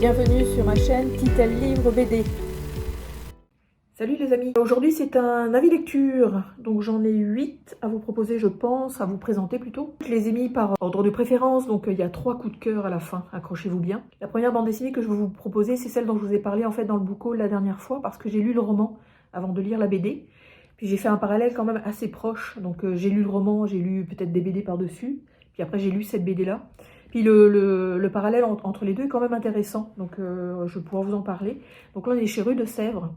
bienvenue sur ma chaîne Titel Livre BD. Salut les amis, aujourd'hui c'est un avis lecture, donc j'en ai 8 à vous proposer je pense, à vous présenter plutôt. Je les ai mis par ordre de préférence, donc il y a 3 coups de cœur à la fin, accrochez-vous bien. La première bande dessinée que je vais vous proposer, c'est celle dont je vous ai parlé en fait dans le book haul la dernière fois, parce que j'ai lu le roman avant de lire la BD. Puis j'ai fait un parallèle quand même assez proche, donc j'ai lu le roman, j'ai lu peut-être des BD par-dessus, puis après j'ai lu cette BD-là. Puis le parallèle entre les deux est quand même intéressant, donc je vais pouvoir vous en parler. Donc là on est chez Rue de Sèvres.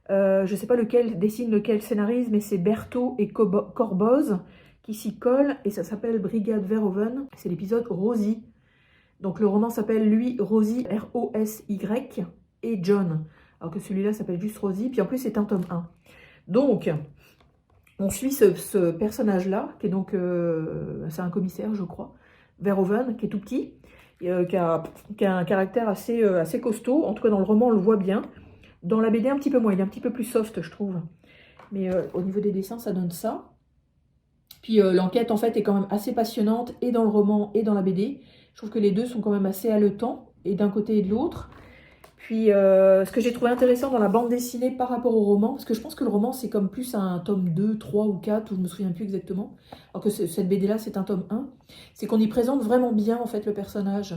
Je ne sais pas lequel dessine, lequel scénarise, mais c'est Berthaud et Corboz qui s'y collent, et ça s'appelle Brigade Verhoeven. C'est l'épisode Rosie. Donc le roman s'appelle lui Rosie, R-O-S-Y, et John. Alors que celui-là s'appelle juste Rosie, puis en plus c'est un tome 1. Donc, on suit ce personnage-là, qui est donc, c'est un commissaire je crois, Verhoeven, qui est tout petit, qui a un caractère assez costaud, en tout cas dans le roman on le voit bien. Dans la BD un petit peu moins, il est un petit peu plus soft je trouve, mais au niveau des dessins ça donne ça. Puis l'enquête en fait est quand même assez passionnante, et dans le roman et dans la BD. Je trouve que les deux sont quand même assez haletants, et d'un côté et de l'autre. Puis ce que j'ai trouvé intéressant dans la bande dessinée par rapport au roman, parce que je pense que le roman c'est comme plus un tome 2, 3 ou 4, ou je me souviens plus exactement, alors que cette BD là c'est un tome 1, c'est qu'on y présente vraiment bien en fait le personnage.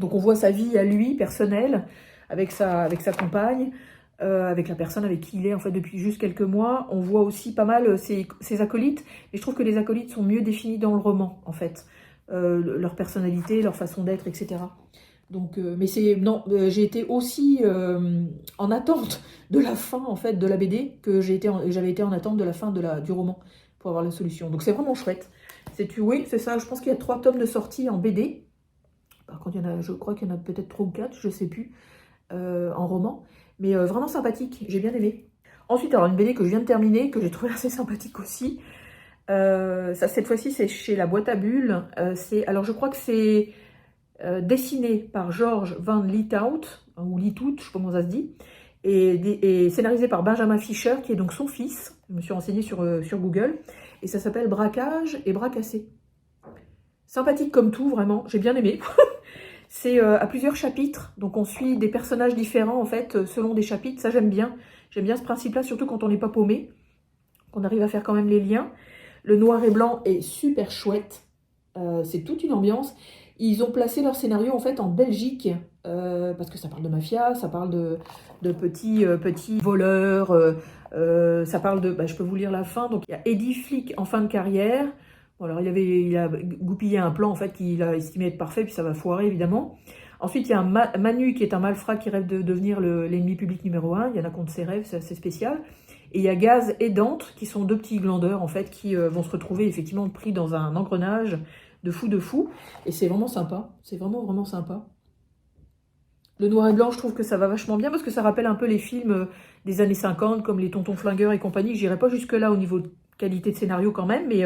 Donc on voit sa vie à lui, personnelle, avec sa compagne, avec la personne avec qui il est en fait depuis juste quelques mois. On voit aussi pas mal ses acolytes, mais je trouve que les acolytes sont mieux définis dans le roman en fait. Leur personnalité, leur façon d'être, etc. Donc, mais j'ai été aussi en attente de la fin en fait de la BD que j'avais été en attente de la fin du roman pour avoir la solution. Donc c'est vraiment chouette. Oui, c'est ça. Je pense qu'il y a 3 tomes de sortie en BD. Par contre, je crois qu'il y en a peut-être 3 ou 4, je sais plus, en roman. Mais vraiment sympathique, j'ai bien aimé. Ensuite, alors une BD que je viens de terminer, que j'ai trouvé assez sympathique aussi. Ça, cette fois-ci, c'est chez La Boîte à Bulles. Alors je crois que c'est dessiné par George Van Litout, ou Litout, je sais pas comment ça se dit, et scénarisé par Benjamin Fischer, qui est donc son fils. Je me suis renseignée sur Google, et ça s'appelle Braquage et Bras cassés. Sympathique comme tout, vraiment, j'ai bien aimé. C'est à plusieurs chapitres, donc on suit des personnages différents en fait, selon des chapitres, ça j'aime bien. J'aime bien ce principe-là, surtout quand on n'est pas paumé, qu'on arrive à faire quand même les liens. Le noir et blanc est super chouette, c'est toute une ambiance. Ils ont placé leur scénario en fait en Belgique, parce que ça parle de mafia, ça parle de petits voleurs, ça parle de... je peux vous lire la fin. Donc il y a Eddie, flic en fin de carrière. Bon, alors il a goupillé un plan en fait qu'il a estimé être parfait, puis ça va foirer évidemment. Ensuite il y a Manu qui est un malfrat qui rêve de devenir l'ennemi public numéro 1. Il y en a contre ses rêves, c'est assez spécial. Et il y a Gaz et Dante qui sont 2 petits glandeurs en fait qui vont se retrouver effectivement pris dans un engrenage de fou, et c'est vraiment sympa, c'est vraiment sympa. Le noir et blanc, je trouve que ça va vachement bien, parce que ça rappelle un peu les films des années 50, comme les Tontons Flingueurs et compagnie. J'irai pas jusque là au niveau de qualité de scénario quand même, mais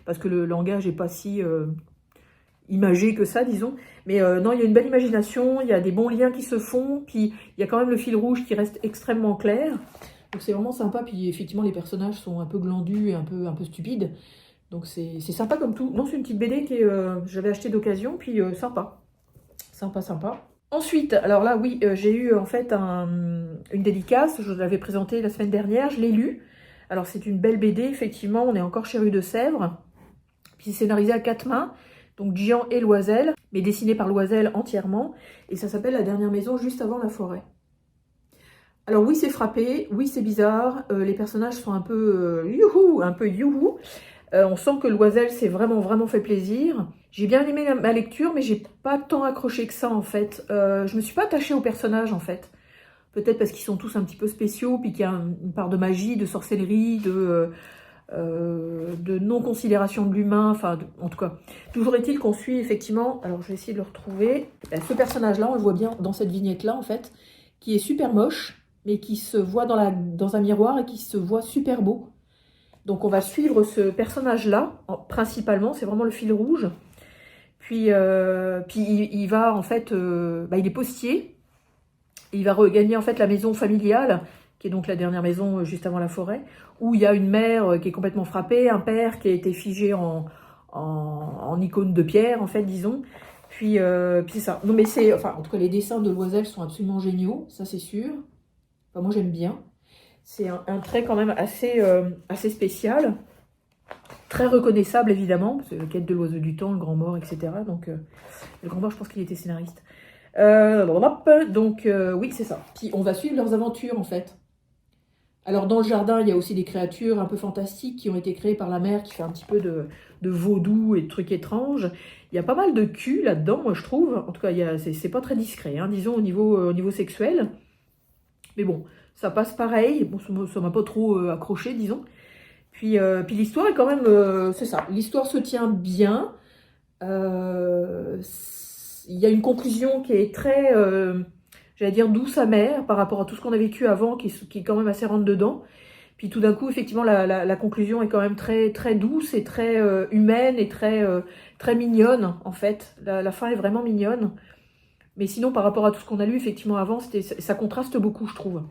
parce que le langage est pas si imagé que ça, disons. Mais non, il y a une belle imagination, il y a des bons liens qui se font, puis il y a quand même le fil rouge qui reste extrêmement clair. Donc c'est vraiment sympa, puis effectivement les personnages sont un peu glandus et un peu stupides. Donc c'est sympa comme tout. Non, c'est une petite BD que j'avais acheté d'occasion, puis sympa. Sympa. Ensuite, alors là, oui, j'ai eu en fait une dédicace. Je vous l'avais présentée la semaine dernière, je l'ai lu. Alors c'est une belle BD, effectivement, on est encore chez Rue de Sèvres. Puis c'est scénarisé à 4 mains, donc Gian et Loisel, mais dessiné par Loisel entièrement. Et ça s'appelle La dernière maison juste avant la forêt. Alors oui, c'est frappé, oui, c'est bizarre. Les personnages sont un peu youhou. On sent que Loisel s'est vraiment fait plaisir. J'ai bien aimé ma lecture, mais j'ai pas tant accroché que ça en fait. Je me suis pas attachée aux personnages en fait. Peut-être parce qu'ils sont tous un petit peu spéciaux, puis qu'il y a une part de magie, de sorcellerie, de non-considération de l'humain, en tout cas. Toujours est-il qu'on suit effectivement, alors je vais essayer de le retrouver, ce personnage-là, on le voit bien dans cette vignette-là en fait, qui est super moche, mais qui se voit dans un miroir et qui se voit super beau. Donc on va suivre ce personnage-là, principalement, c'est vraiment le fil rouge. Puis il va en fait, il est postier, il va regagner en fait la maison familiale, qui est donc la dernière maison juste avant la forêt, où il y a une mère qui est complètement frappée, un père qui a été figé en icône de pierre, en fait, disons. Puis c'est ça. Non mais c'est, enfin en tout cas les dessins de Loisel sont absolument géniaux, ça c'est sûr. Enfin, moi j'aime bien. C'est un trait quand même assez spécial. Très reconnaissable évidemment, parce que la quête de l'oiseau du temps, le grand mort, etc. Donc le grand mort, je pense qu'il était scénariste. Donc oui c'est ça. Puis on va suivre leurs aventures en fait. Alors dans le jardin, il y a aussi des créatures un peu fantastiques qui ont été créées par la mère, qui fait un petit peu de vaudou et de trucs étranges. Il y a pas mal de cul là-dedans, moi je trouve. En tout cas, c'est pas très discret, hein, disons au niveau sexuel. Mais bon, ça passe pareil. Bon, ça m'a pas trop accroché, disons. Puis l'histoire est quand même... c'est ça, l'histoire se tient bien. Il y a une conclusion qui est très... j'allais dire douce amère par rapport à tout ce qu'on a vécu avant, qui est quand même assez rentre dedans. Puis tout d'un coup, effectivement, la conclusion est quand même très, très douce et très humaine et très mignonne, en fait. La fin est vraiment mignonne. Mais sinon, par rapport à tout ce qu'on a lu, effectivement, avant, ça contraste beaucoup, je trouve.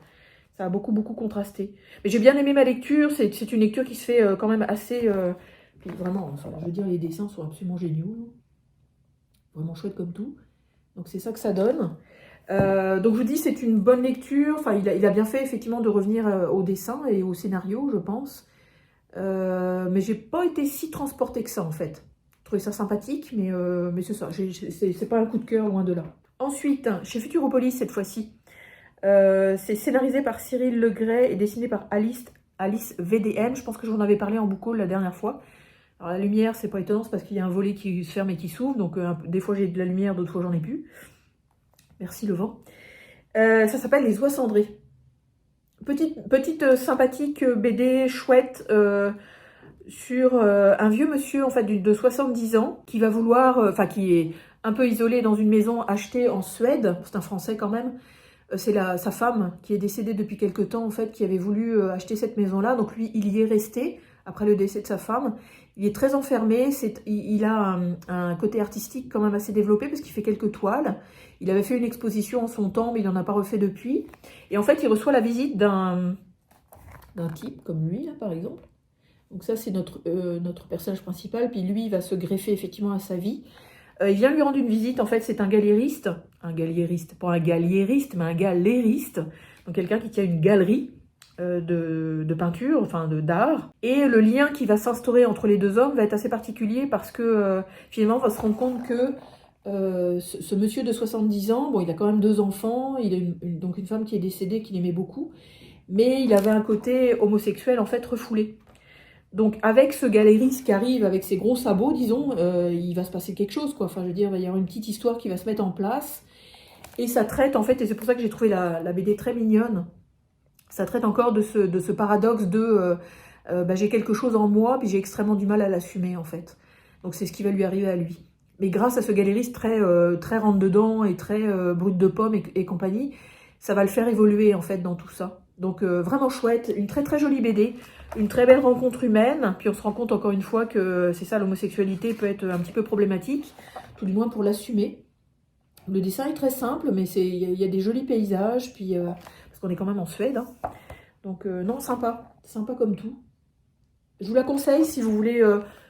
Ça a beaucoup, beaucoup contrasté. Mais j'ai bien aimé ma lecture. C'est une lecture qui se fait quand même assez... puis vraiment, enfin, je veux dire, les dessins sont absolument géniaux. Vraiment chouette comme tout. Donc c'est ça que ça donne. Donc je vous dis, c'est une bonne lecture. Enfin, il a bien fait effectivement de revenir au dessin et au scénario, je pense. Mais j'ai pas été si transportée que ça en fait. J'ai trouvé ça sympathique, mais c'est ça. C'est pas un coup de cœur, loin de là. Ensuite, chez Futuropolis cette fois-ci, c'est scénarisé par Cyril Legray et dessiné par Alice VDN. Je pense que j'en avais parlé en book haul la dernière fois. Alors la lumière, c'est pas étonnant, c'est parce qu'il y a un volet qui se ferme et qui s'ouvre. Donc des fois j'ai de la lumière, d'autres fois j'en ai plus. Merci le vent. Ça s'appelle Les Oies cendrées. Petite sympathique BD chouette sur un vieux monsieur en fait de 70 ans qui va vouloir, enfin qui est un peu isolé dans une maison achetée en Suède. C'est un Français quand même. C'est sa femme qui est décédée depuis quelque temps en fait qui avait voulu acheter cette maison-là. Donc lui, il y est resté après le décès de sa femme. Il est très enfermé, il a un côté artistique quand même assez développé parce qu'il fait quelques toiles. Il avait fait une exposition en son temps, mais il n'en a pas refait depuis. Et en fait, il reçoit la visite d'un type comme lui, là, par exemple. Donc ça, c'est notre personnage principal. Puis lui, il va se greffer effectivement à sa vie. Il vient lui rendre une visite. En fait, c'est un galériste. Un galériste, pas un galériste, mais un galériste. Donc quelqu'un qui tient une galerie de peinture, enfin d'art. Et le lien qui va s'instaurer entre les deux hommes va être assez particulier parce que finalement, on va se rendre compte que ce monsieur de 70 ans, bon, il a quand même 2 enfants, il a donc une femme qui est décédée, qu'il aimait beaucoup, mais il avait un côté homosexuel en fait refoulé. Donc avec ce galériste qui arrive avec ses gros sabots, disons, il va se passer quelque chose, quoi. Enfin, je veux dire, il va y avoir une petite histoire qui va se mettre en place. Et ça traite, en fait, et c'est pour ça que j'ai trouvé la BD très mignonne, ça traite encore de ce paradoxe de j'ai quelque chose en moi, puis j'ai extrêmement du mal à l'assumer, en fait. Donc c'est ce qui va lui arriver à lui. Mais grâce à ce galériste très rentre-dedans et très brut de pomme et compagnie, ça va le faire évoluer, en fait, dans tout ça. Donc vraiment chouette, une très très jolie BD, une très belle rencontre humaine, puis on se rend compte encore une fois que c'est ça, l'homosexualité peut être un petit peu problématique, tout du moins pour l'assumer. Le dessin est très simple, mais il y a des jolis paysages, puis parce qu'on est quand même en Suède. Hein. Donc non, sympa comme tout. Je vous la conseille si vous voulez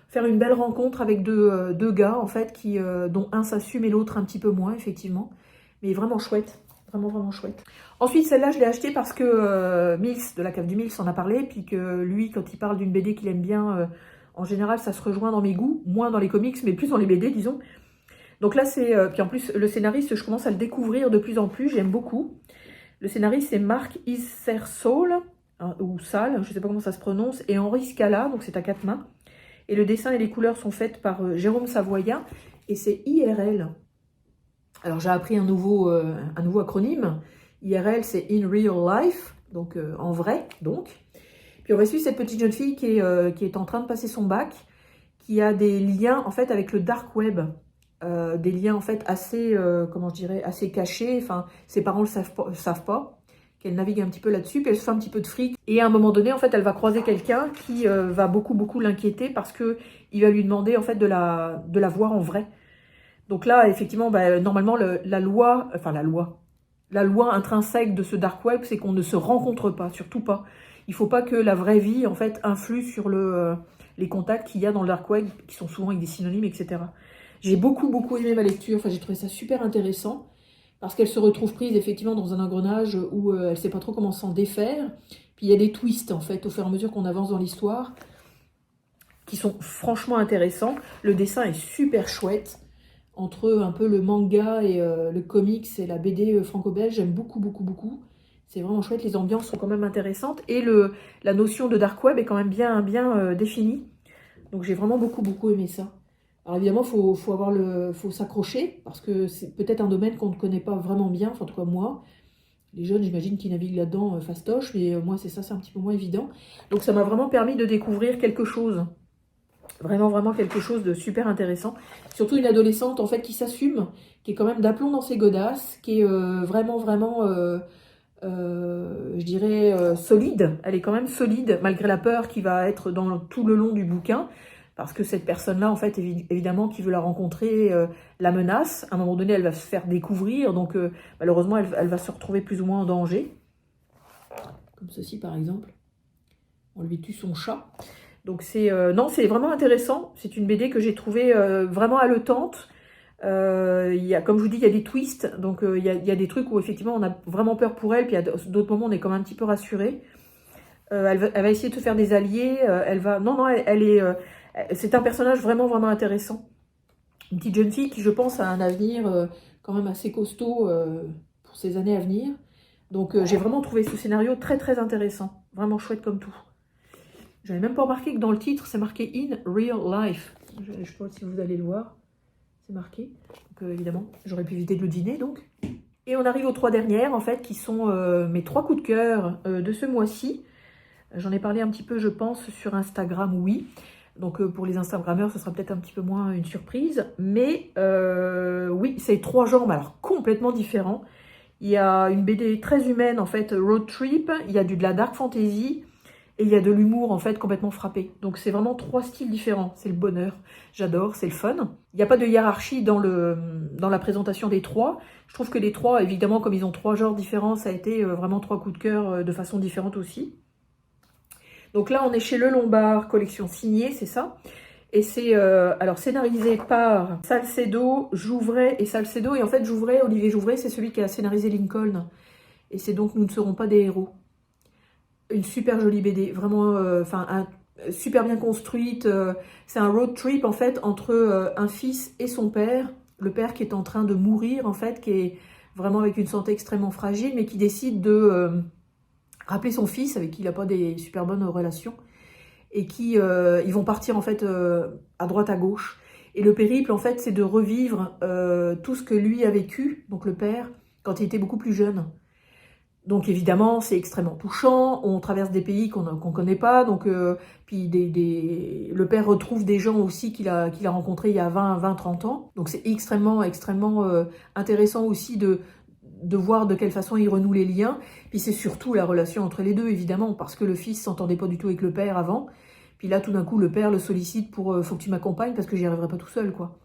faire une belle rencontre avec deux gars, en fait, dont un s'assume et l'autre un petit peu moins, effectivement. Mais vraiment chouette. Vraiment, vraiment chouette. Ensuite, celle-là, je l'ai achetée parce que Mills, de la cave du Mills, en a parlé. Puis que lui, quand il parle d'une BD qu'il aime bien, en général, ça se rejoint dans mes goûts. Moins dans les comics, mais plus dans les BD, disons. Donc là, puis en plus, le scénariste, je commence à le découvrir de plus en plus. J'aime beaucoup. Le scénariste, c'est Mark Issersol, hein, ou Sal, je ne sais pas comment ça se prononce. Et Henri Scala, donc c'est à 4 mains. Et le dessin et les couleurs sont faites par Jérôme Savoya. Et c'est IRL. Alors, j'ai appris un nouveau acronyme. IRL, c'est In Real Life, donc en vrai, donc. Puis on va suivre cette petite jeune fille qui est en train de passer son bac, qui a des liens, en fait, avec le dark web. Des liens, en fait, assez, comment je dirais, assez cachés. Enfin, ses parents ne le savent pas, qu'elle navigue un petit peu là-dessus, puis elle se fait un petit peu de fric. Et à un moment donné, en fait, elle va croiser quelqu'un qui va beaucoup, beaucoup l'inquiéter parce qu'il va lui demander, en fait, de la voir en vrai. Donc là, effectivement, normalement, la loi intrinsèque de ce dark web, c'est qu'on ne se rencontre pas, surtout pas. Il ne faut pas que la vraie vie, en fait, influe sur les contacts qu'il y a dans le dark web, qui sont souvent avec des synonymes, etc. J'ai beaucoup aimé ma lecture, enfin j'ai trouvé ça super intéressant, parce qu'elle se retrouve prise effectivement dans un engrenage où elle ne sait pas trop comment s'en défaire. Puis il y a des twists en fait, au fur et à mesure qu'on avance dans l'histoire, qui sont franchement intéressants. Le dessin est super chouette. Entre un peu le manga et le comics et la BD franco-belge, j'aime beaucoup. C'est vraiment chouette, les ambiances sont quand même intéressantes. Et la notion de dark web est quand même bien définie. Donc j'ai vraiment beaucoup aimé ça. Alors évidemment, faut s'accrocher, parce que c'est peut-être un domaine qu'on ne connaît pas vraiment bien, enfin en tout cas moi. Les jeunes, j'imagine, qui naviguent là-dedans fastoche, mais moi c'est un petit peu moins évident. Donc ça m'a vraiment permis de découvrir quelque chose. Vraiment quelque chose de super intéressant. Surtout une adolescente en fait qui s'assume, qui est quand même d'aplomb dans ses godasses, qui est je dirais, solide. Elle est quand même solide, malgré la peur qui va être dans tout le long du bouquin, parce que cette personne-là, en fait, évidemment, qui veut la rencontrer, la menace. À un moment donné, elle va se faire découvrir, donc malheureusement, elle va se retrouver plus ou moins en danger. Comme ceci, par exemple. On lui tue son chat. Donc non, c'est vraiment intéressant. C'est une BD que j'ai trouvée vraiment haletante. Comme je vous dis, il y a des twists. Donc il y a des trucs où effectivement on a vraiment peur pour elle. Puis il y a d'autres moments où on est quand même un petit peu rassuré. Elle va essayer de se faire des alliés. C'est un personnage vraiment intéressant. Une petite jeune fille qui, je pense, a un avenir quand même assez costaud pour ses années à venir. Donc j'ai vraiment trouvé ce scénario très intéressant. Vraiment chouette comme tout. Je n'avais même pas remarqué que dans le titre, c'est marqué « In Real Life ». Je ne sais pas si vous allez le voir. C'est marqué. Donc évidemment, j'aurais pu éviter de le deviner donc. Et on arrive aux 3 dernières, en fait, qui sont mes 3 coups de cœur de ce mois-ci. J'en ai parlé un petit peu, je pense, sur Instagram, oui. Donc pour les Instagrammeurs, ce sera peut-être un petit peu moins une surprise. Mais oui, c'est 3 genres, mais alors complètement différents. Il y a une BD très humaine, en fait, road trip. Il y a de la dark fantasy. Et il y a de l'humour, en fait, complètement frappé. Donc, c'est vraiment 3 styles différents. C'est le bonheur. J'adore, c'est le fun. Il n'y a pas de hiérarchie dans la présentation des 3. Je trouve que les 3, évidemment, comme ils ont 3 genres différents, ça a été vraiment 3 coups de cœur de façon différente aussi. Donc là, on est chez Le Lombard, collection signée, c'est ça. Et c'est alors scénarisé par Salcedo, Jouvray et Salcedo. Et en fait, Olivier Jouvray, c'est celui qui a scénarisé Lincoln. Et c'est donc « Nous ne serons pas des héros ». Une super jolie BD, vraiment, super bien construite. C'est un road trip, en fait, entre un fils et son père. Le père qui est en train de mourir, en fait, qui est vraiment avec une santé extrêmement fragile, mais qui décide de rappeler son fils, avec qui il n'a pas des super bonnes relations, et ils vont partir, en fait, à droite, à gauche. Et le périple, en fait, c'est de revivre tout ce que lui a vécu, donc le père, quand il était beaucoup plus jeune. Donc évidemment, c'est extrêmement touchant, on traverse des pays qu'on ne connaît pas, donc puis le père retrouve des gens aussi qu'il a rencontrés il y a 20-30 ans. Donc c'est extrêmement intéressant aussi de voir de quelle façon il renoue les liens. Puis c'est surtout la relation entre les deux, évidemment, parce que le fils s'entendait pas du tout avec le père avant. Puis là, tout d'un coup, le père le sollicite pour « faut que tu m'accompagnes parce que j'y arriverai pas tout seul, quoi ».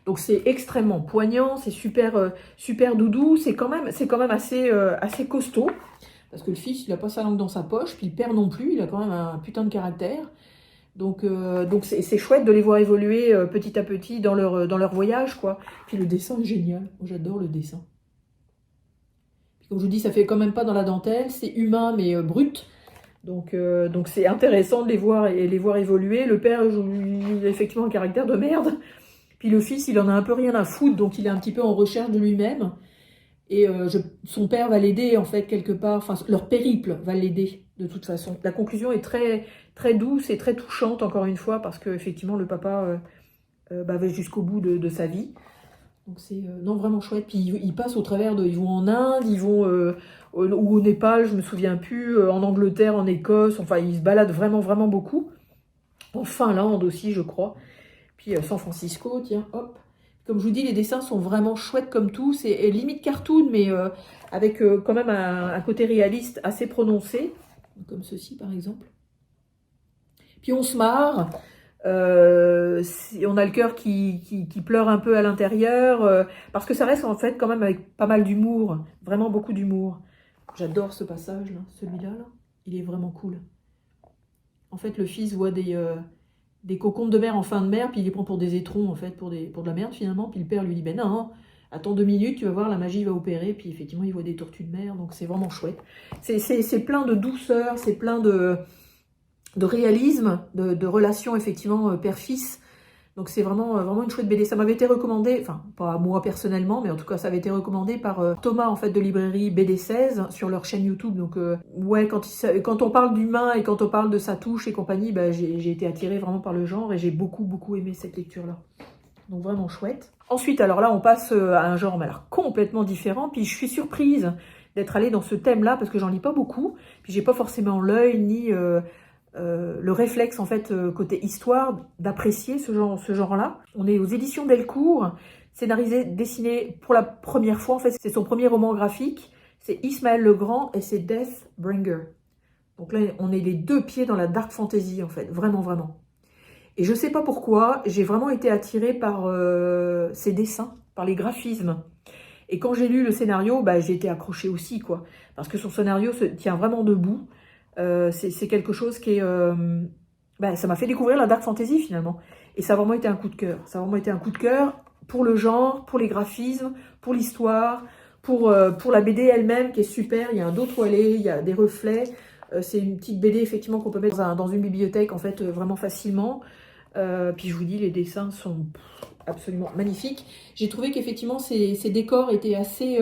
Donc c'est extrêmement poignant, c'est super doudou, c'est quand même assez costaud. Parce que le fils, il n'a pas sa langue dans sa poche, puis le père non plus, il a quand même un putain de caractère. Donc c'est chouette de les voir évoluer petit à petit dans leur voyage, quoi. Puis le dessin est génial, moi j'adore le dessin. Puis comme je vous dis, ça fait quand même pas dans la dentelle, c'est humain mais brut. Donc c'est intéressant de les voir évoluer. Le père, il a effectivement un caractère de merde. Puis le fils, il en a un peu rien à foutre, donc il est un petit peu en recherche de lui-même. Et son père va l'aider, en fait, quelque part. Enfin, leur périple va l'aider, de toute façon. La conclusion est très douce et très touchante, encore une fois, parce qu'effectivement, le papa va jusqu'au bout de sa vie. Donc c'est non, vraiment chouette. Puis ils passent au travers ils vont en Inde, ils vont ou au Népal, je me souviens plus, en Angleterre, en Écosse. Enfin, ils se baladent vraiment beaucoup. En Finlande aussi, je crois. Puis San Francisco, tiens, hop. Comme je vous dis, les dessins sont vraiment chouettes comme tout. C'est limite cartoon, mais avec quand même un côté réaliste assez prononcé. Comme ceci, par exemple. Puis on se marre. On a le cœur qui pleure un peu à l'intérieur. Parce que ça reste en fait quand même avec pas mal d'humour. Vraiment beaucoup d'humour. J'adore ce passage, là, celui-là. Là. Il est vraiment cool. En fait, le fils voit des concombres de mer en fin de mer, puis il les prend pour des étrons, en fait, pour de la merde, finalement. Puis le père lui dit, ben non, attends 2 minutes, tu vas voir, la magie va opérer. Puis effectivement, il voit des tortues de mer, donc c'est vraiment chouette. C'est plein de douceur, c'est plein de réalisme, de relations, effectivement, père-fils. Donc c'est vraiment une chouette BD. Ça m'avait été recommandé, enfin pas à moi personnellement, mais en tout cas ça avait été recommandé par Thomas en fait de librairie BD16 sur leur chaîne YouTube. Donc ouais, quand on parle d'humain et quand on parle de sa touche et compagnie, bah, j'ai été attirée vraiment par le genre et j'ai beaucoup aimé cette lecture-là. Donc vraiment chouette. Ensuite, alors là on passe à un genre alors, complètement différent. Puis je suis surprise d'être allée dans ce thème-là parce que j'en lis pas beaucoup. Puis j'ai pas forcément l'œil ni... le réflexe en fait côté histoire d'apprécier ce genre-là. On est aux éditions Delcourt, scénarisé, dessiné pour la première fois. En fait, c'est son premier roman graphique. C'est Ismaël Legrand et c'est Deathbringer. Donc là, on est les 2 pieds dans la dark fantasy en fait, vraiment. Et je sais pas pourquoi, j'ai vraiment été attirée par ses dessins, par les graphismes. Et quand j'ai lu le scénario, bah, j'ai été accrochée aussi, quoi. Parce que son scénario se tient vraiment debout. C'est quelque chose qui est... bah, ça m'a fait découvrir la dark fantasy finalement. Et ça a vraiment été un coup de cœur. Ça a vraiment été un coup de cœur pour le genre, pour les graphismes, pour l'histoire, pour la BD elle-même qui est super. Il y a un dos toilé, il y a des reflets. C'est une petite BD effectivement qu'on peut mettre dans une bibliothèque en fait vraiment facilement. Puis je vous dis, les dessins sont absolument magnifiques. J'ai trouvé qu'effectivement ces décors étaient assez...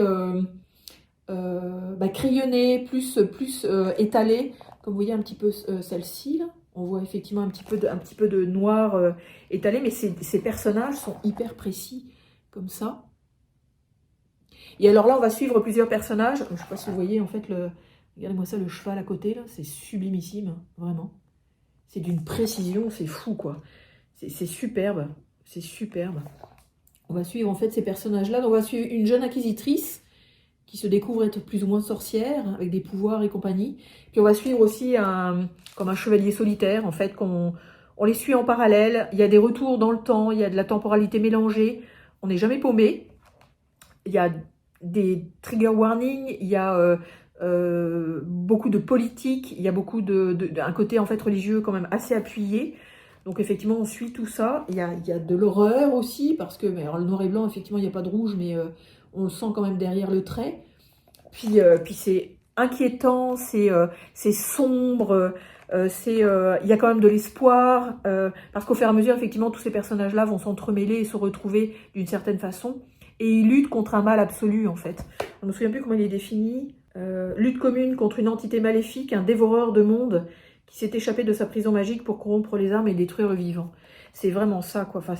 crayonné, plus étalé, comme vous voyez un petit peu celle-ci, là. On voit effectivement un petit peu de noir étalé, mais ces personnages sont hyper précis, comme ça. Et alors là, on va suivre plusieurs personnages. Je ne sais pas si vous voyez, en fait, regardez-moi ça, le cheval à côté, là, c'est sublimissime, vraiment. C'est d'une précision, c'est fou, quoi. C'est superbe, c'est superbe. On va suivre, en fait, ces personnages-là. On va suivre une jeune inquisitrice qui se découvre être plus ou moins sorcière, avec des pouvoirs et compagnie. Puis on va suivre aussi comme un chevalier solitaire, en fait, on les suit en parallèle. Il y a des retours dans le temps, il y a de la temporalité mélangée. On n'est jamais paumé. Il y a des trigger warnings, il y a beaucoup de politique, il y a beaucoup un côté en fait religieux quand même assez appuyé. Donc effectivement, on suit tout ça. Il y a de l'horreur aussi, parce que alors, le noir et blanc, effectivement, il n'y a pas de rouge, mais on le sent quand même derrière le trait. Puis c'est inquiétant, c'est sombre, il y a quand même de l'espoir, parce qu'au fur et à mesure, effectivement, tous ces personnages-là vont s'entremêler et se retrouver d'une certaine façon. Et ils luttent contre un mal absolu, en fait. On ne me souvient plus comment il est défini. Lutte commune contre une entité maléfique, un dévoreur de monde qui s'est échappé de sa prison magique pour corrompre les âmes et détruire le vivant. C'est vraiment ça, quoi. Enfin,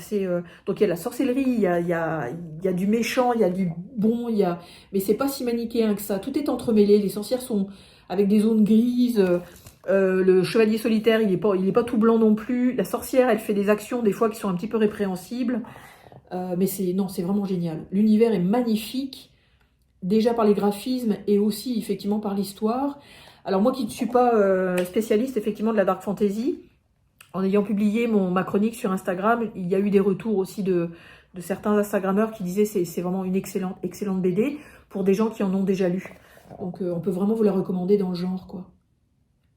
donc il y a la sorcellerie, il y a du méchant, il y a du bon, mais c'est pas si manichéen que ça. Tout est entremêlé. Les sorcières sont avec des zones grises. Le chevalier solitaire, il est pas tout blanc non plus. La sorcière, elle fait des actions des fois qui sont un petit peu répréhensibles. Mais c'est vraiment génial. L'univers est magnifique, déjà par les graphismes et aussi effectivement par l'histoire. Alors moi qui ne suis pas spécialiste effectivement de la dark fantasy, en ayant publié ma chronique sur Instagram, il y a eu des retours aussi de certains Instagrammeurs qui disaient c'est vraiment une excellente BD pour des gens qui en ont déjà lu. Donc on peut vraiment vous la recommander dans le genre, quoi.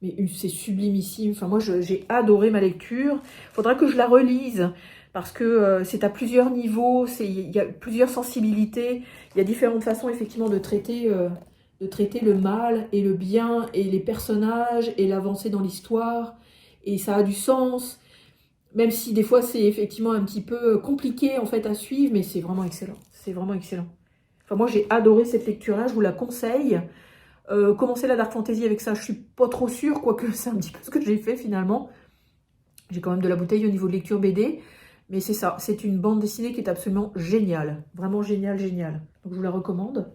Mais c'est sublimissime. Enfin moi j'ai adoré ma lecture. Faudra que je la relise parce que c'est à plusieurs niveaux, il y a plusieurs sensibilités, il y a différentes façons effectivement de traiter le mal et le bien et les personnages et l'avancée dans l'histoire. Et ça a du sens, même si des fois c'est effectivement un petit peu compliqué en fait à suivre, mais c'est vraiment excellent. C'est vraiment excellent. Enfin moi j'ai adoré cette lecture-là, je vous la conseille. Commencer la dark fantasy avec ça, je suis pas trop sûre, quoique c'est un petit peu ce que j'ai fait finalement. J'ai quand même de la bouteille au niveau de lecture BD, mais c'est ça, c'est une bande dessinée qui est absolument géniale. Vraiment géniale. Donc je vous la recommande.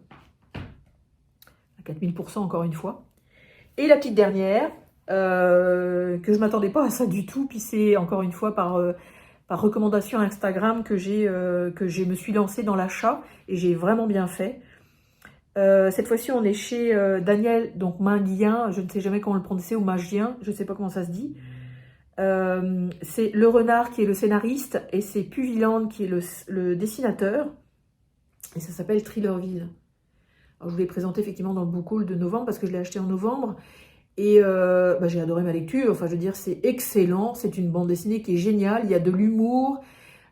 À 4000% encore une fois. Et la petite dernière, que je ne m'attendais pas à ça du tout, puis c'est encore une fois par recommandation Instagram que je me suis lancée dans l'achat, et j'ai vraiment bien fait. Cette fois-ci, on est chez Daniel, donc Mangien, je ne sais jamais comment le prononcer, ou Magien, je ne sais pas comment ça se dit. C'est Le Renard qui est le scénariste, et c'est Puviland qui est le dessinateur, et ça s'appelle Thrillerville. Alors, je vous l'ai présenté effectivement dans le book haul de novembre, parce que je l'ai acheté en novembre, Et j'ai adoré ma lecture, enfin je veux dire c'est excellent, c'est une bande dessinée qui est géniale, il y a de l'humour,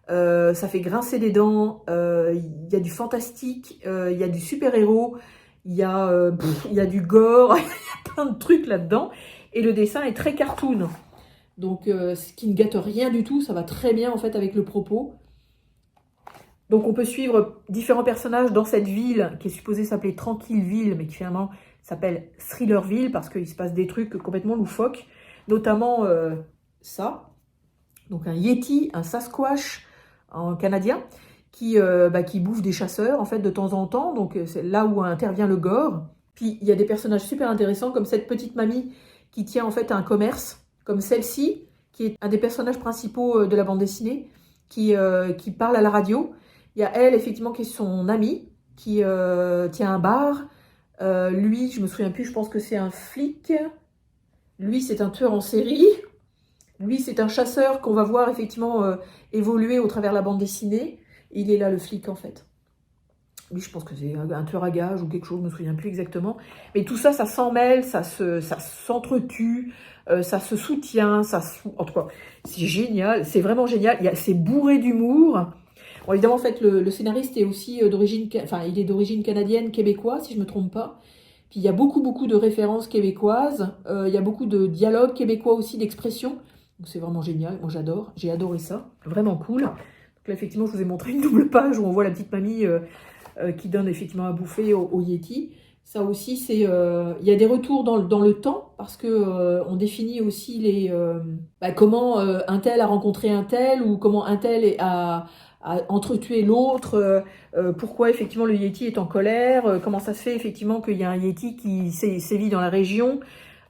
ça fait grincer des dents, il y a du fantastique, il y a du super-héros, il y a du gore, il y a plein de trucs là-dedans, et le dessin est très cartoon, donc ce qui ne gâte rien du tout, ça va très bien en fait avec le propos. Donc on peut suivre différents personnages dans cette ville qui est supposée s'appeler Tranquilleville, mais qui finalement s'appelle Thrillerville parce qu'il se passe des trucs complètement loufoques, notamment ça, donc un Yeti, un Sasquatch en canadien, qui bouffe des chasseurs en fait de temps en temps, donc c'est là où intervient le gore. Puis il y a des personnages super intéressants comme cette petite mamie qui tient en fait un commerce, comme celle-ci, qui est un des personnages principaux de la bande dessinée, qui parle à la radio. Il y a elle, effectivement, qui est son amie, qui tient un bar. Lui, je me souviens plus, je pense que c'est un flic. Lui, c'est un tueur en série. Lui, c'est un chasseur qu'on va voir, effectivement, évoluer au travers de la bande dessinée. Il est là, le flic, en fait. Lui, je pense que c'est un tueur à gages ou quelque chose, je me souviens plus exactement. Mais tout ça, ça s'en mêle, ça s'entretue, ça se soutient, en tout cas, c'est génial, c'est vraiment génial. C'est bourré d'humour. Bon, évidemment, en fait, le scénariste est aussi d'origine, enfin, il est d'origine canadienne, québécoise, si je ne me trompe pas. Puis il y a beaucoup de références québécoises. Il y a beaucoup de dialogues québécois aussi, d'expressions. Donc c'est vraiment génial. Moi, j'adore. J'ai adoré ça. Vraiment cool. Donc là, effectivement, je vous ai montré une double page où on voit la petite mamie qui donne effectivement à bouffer au Yeti. Ça aussi, c'est, il y a des retours dans le temps parce que on définit aussi comment un tel a rencontré un tel ou comment un tel a entretuer l'autre, pourquoi effectivement le Yeti est en colère, comment ça se fait effectivement qu'il y a un Yeti qui sévit dans la région,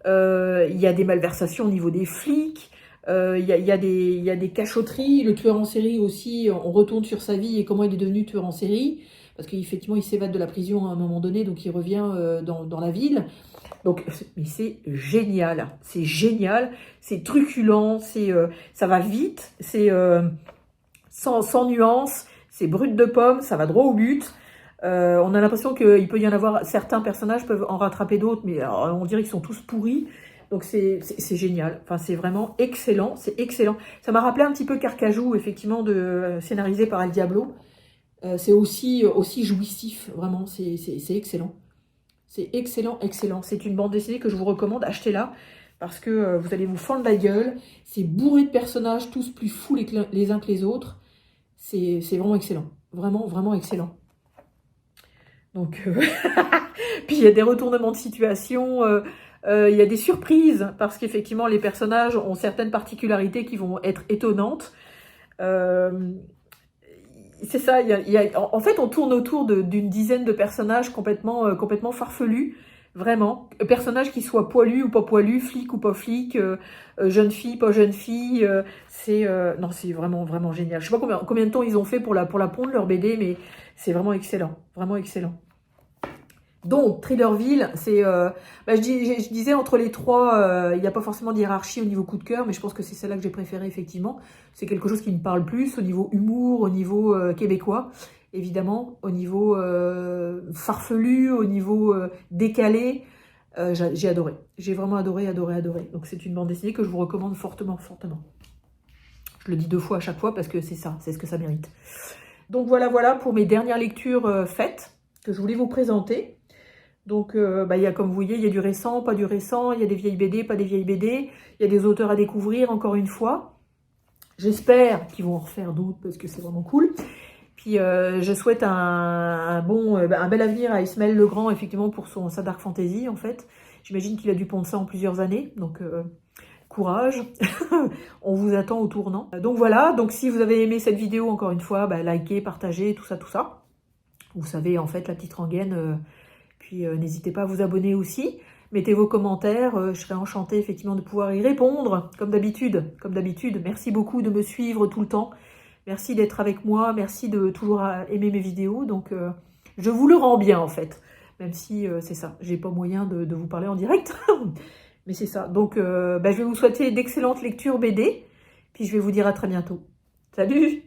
il y a des malversations au niveau des flics, il y a des cachotteries, le tueur en série aussi, on retourne sur sa vie et comment il est devenu tueur en série, parce qu'effectivement il s'évade de la prison à un moment donné, donc il revient dans la ville. Donc, mais c'est génial, c'est truculent, ça va vite, c'est... sans nuance, c'est brut de pomme, ça va droit au but. On a l'impression qu'il peut y en avoir, certains personnages peuvent en rattraper d'autres, mais alors, on dirait qu'ils sont tous pourris. Donc c'est génial, enfin c'est vraiment excellent, c'est excellent. Ça m'a rappelé un petit peu Carcajou, effectivement, scénarisé par El Diablo. C'est aussi jouissif, vraiment, c'est excellent. C'est excellent, excellent. C'est une bande dessinée que je vous recommande, achetez-la, parce que vous allez vous fendre la gueule. C'est bourré de personnages, tous plus fous les uns que les autres. C'est vraiment excellent. Vraiment, vraiment excellent. Donc, puis il y a des retournements de situation, il y a des surprises, parce qu'effectivement, les personnages ont certaines particularités qui vont être étonnantes. C'est ça, en fait, on tourne autour d'une dizaine de personnages complètement farfelus, vraiment. Personnages qui soient poilus ou pas poilus, flics ou pas flics, jeune fille, pas jeune fille. Non, c'est vraiment, vraiment génial. Je sais pas combien de temps ils ont fait pour la pondre, leur BD, mais c'est vraiment excellent. Vraiment excellent. Donc, Thrillerville, c'est... je disais, entre les trois, il n'y a pas forcément de hiérarchie au niveau coup de cœur, mais je pense que c'est celle-là que j'ai préférée, effectivement. C'est quelque chose qui me parle plus au niveau humour, au niveau québécois, évidemment, au niveau farfelu, au niveau décalé. J'ai adoré. J'ai vraiment adoré. Donc, c'est une bande dessinée que je vous recommande fortement, fortement. Je le dis 2 fois à chaque fois parce que c'est ça, c'est ce que ça mérite. Donc, voilà pour mes dernières lectures faites que je voulais vous présenter. Donc, comme vous voyez, il y a du récent, pas du récent, il y a des vieilles BD, pas des vieilles BD, il y a des auteurs à découvrir, encore une fois. J'espère qu'ils vont en refaire d'autres parce que c'est vraiment cool. Puis, je souhaite un bel avenir à Ismaël Legrand, effectivement, pour sa Dark Fantasy, en fait. J'imagine qu'il a dû pondre ça en plusieurs années, donc courage. On vous attend au tournant. Donc voilà, donc si vous avez aimé cette vidéo, encore une fois, likez, partagez, tout ça. Vous savez, en fait, la petite rengaine... Puis n'hésitez pas à vous abonner aussi. Mettez vos commentaires. Je serai enchantée effectivement de pouvoir y répondre, comme d'habitude. Merci beaucoup de me suivre tout le temps. Merci d'être avec moi. Merci de toujours aimer mes vidéos. Donc, je vous le rends bien en fait. Même si c'est ça, j'ai pas moyen de vous parler en direct. Mais c'est ça. Donc, je vais vous souhaiter d'excellentes lectures BD. Puis je vais vous dire à très bientôt. Salut!